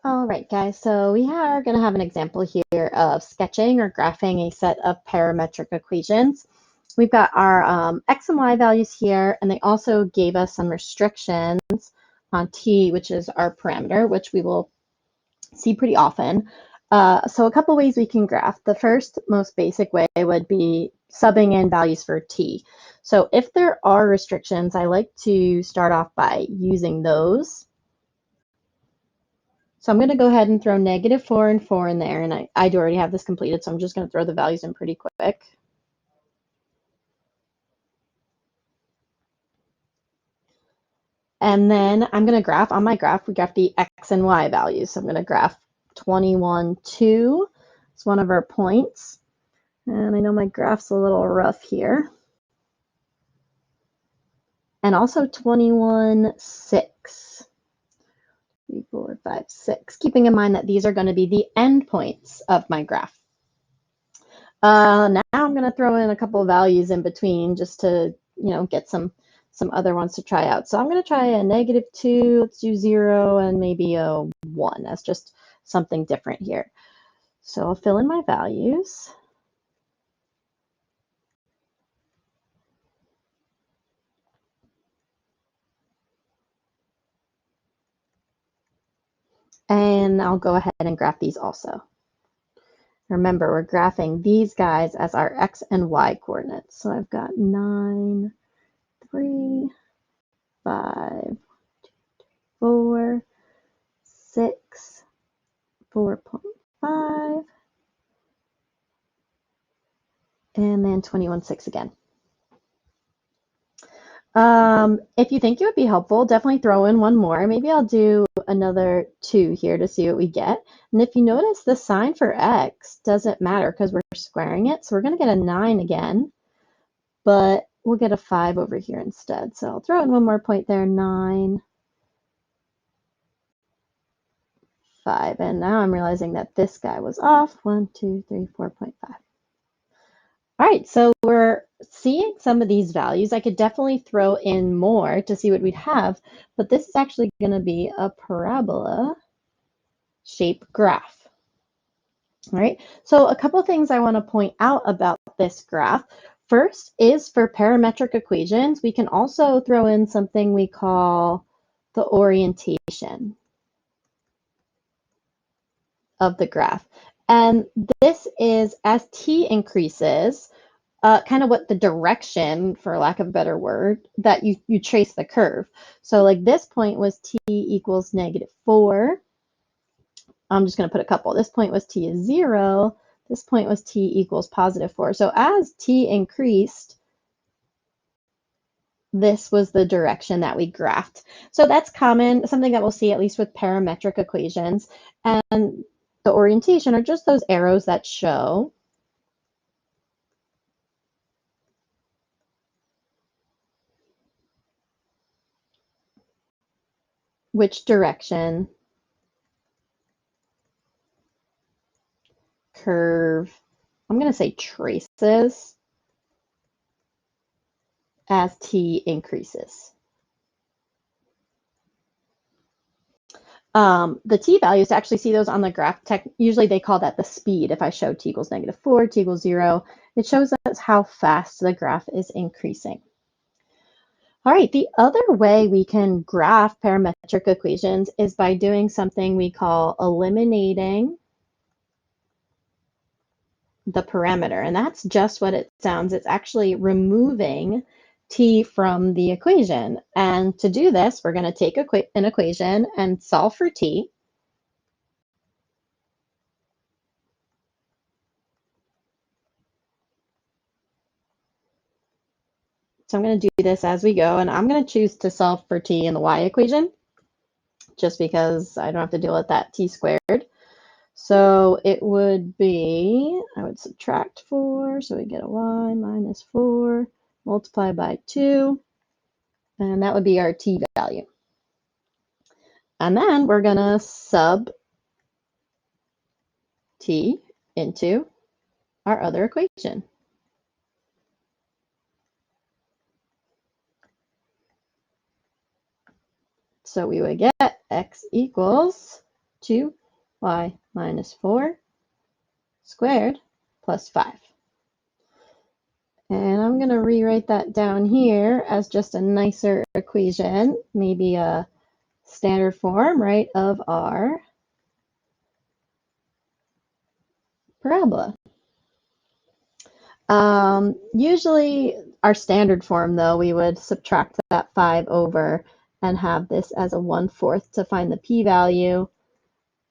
All right, guys, so we are going to have an example here of sketching or graphing a set of parametric equations. We've got our x and y values here, and they also gave us some restrictions on t, which is our parameter, which we will see pretty often. So a couple ways we can graph. The first, most basic way would be subbing in values for t. So if there are restrictions, I like to start off by using those. So I'm going to go ahead and throw -4 and 4 in there, and I do already have this completed, so I'm just going to throw the values in pretty quick. And then I'm going to graph, on my graph, we graph the x and y values. So I'm going to graph 21, 2. It's one of our points. And I know my graph's a little rough here. And also 21, 6. 3, 4, 5, 6. Keeping in mind that these are going to be the endpoints of my graph. Now I'm going to throw in a couple of values in between just to, get some other ones to try out. So I'm going to try a -2, let's do 0, and maybe a 1. That's just something different here. So I'll fill in my values. And I'll go ahead and graph these also. Remember, we're graphing these guys as our x and y coordinates. So I've got 9, 3, 5, 4, 6, 4.5, and then 21, 6 again. If you think it would be helpful, definitely throw in one more. Maybe I'll do another 2 here to see what we get. And if you notice, the sign for x doesn't matter because we're squaring it. So we're going to get a 9 again, but we'll get a 5 over here instead. So I'll throw in one more point there, 9, 5. And now I'm realizing that this guy was off, 1, 2, 3, 4.5. All right, so we're seeing some of these values. I could definitely throw in more to see what we'd have, but this is actually going to be a parabola shape graph. All right, so a couple things I want to point out about this graph. First is for parametric equations, we can also throw in something we call the orientation of the graph. And this is as t increases, kind of what the direction, for lack of a better word, that you trace the curve. So like this point was t equals -4. I'm just going to put a couple. This point was t is 0. This point was t equals +4. So as t increased, this was the direction that we graphed. So that's common, something that we'll see at least with parametric equations. And the orientation are just those arrows that show which direction curve, I'm going to say traces as t increases. The t values, to actually see those on the graph, usually they call that the speed. If I show t equals -4, t equals 0, it shows us how fast the graph is increasing. All right, the other way we can graph parametric equations is by doing something we call eliminating the parameter. And that's just what it sounds. It's actually removing t from the equation. And to do this, we're going to take an equation and solve for t. So I'm going to do this as we go, and I'm going to choose to solve for t in the y equation, just because I don't have to deal with that t squared. So it would be, I would subtract 4, so we get a y minus 4, multiply by 2, and that would be our t value. And then we're going to sub t into our other equation. So we would get x equals 2y minus 4 squared plus 5. And I'm going to rewrite that down here as just a nicer equation, maybe a standard form, right, of our parabola. Usually our standard form, though, we would subtract that 5 over and have this as a 1/4 to find the p-value.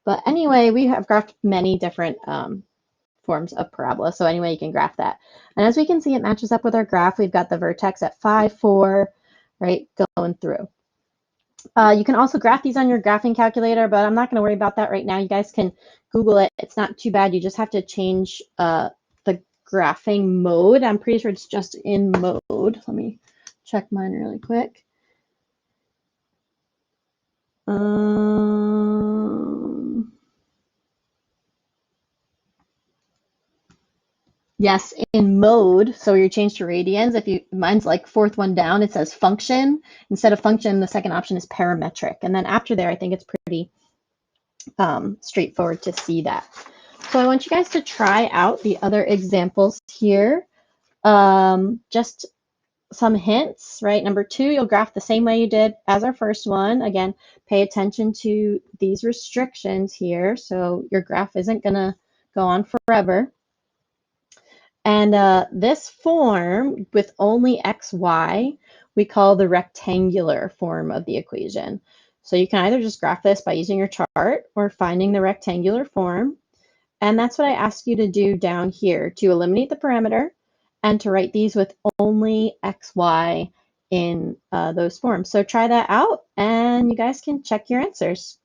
But anyway, we have graphed many different forms of parabola. So anyway, you can graph that. And as we can see, it matches up with our graph. We've got the vertex at 5, 4, right, going through. You can also graph these on your graphing calculator, but I'm not going to worry about that right now. You guys can Google it. It's not too bad. You just have to change the graphing mode. I'm pretty sure it's just in mode. Let me check mine really quick. Yes, in mode, so you change to radians. Mine's like fourth one down, it says function. Instead of function, the second option is parametric. And then after there, I think it's pretty straightforward to see that. So I want you guys to try out the other examples here. Just some hints, right? Number 2, you'll graph the same way you did as our first one. Again, pay attention to these restrictions here, so your graph isn't going to go on forever. And this form with only x, y, we call the rectangular form of the equation. So you can either just graph this by using your chart or finding the rectangular form. And that's what I ask you to do down here, to eliminate the parameter and to write these with only x, y in those forms. So try that out and you guys can check your answers.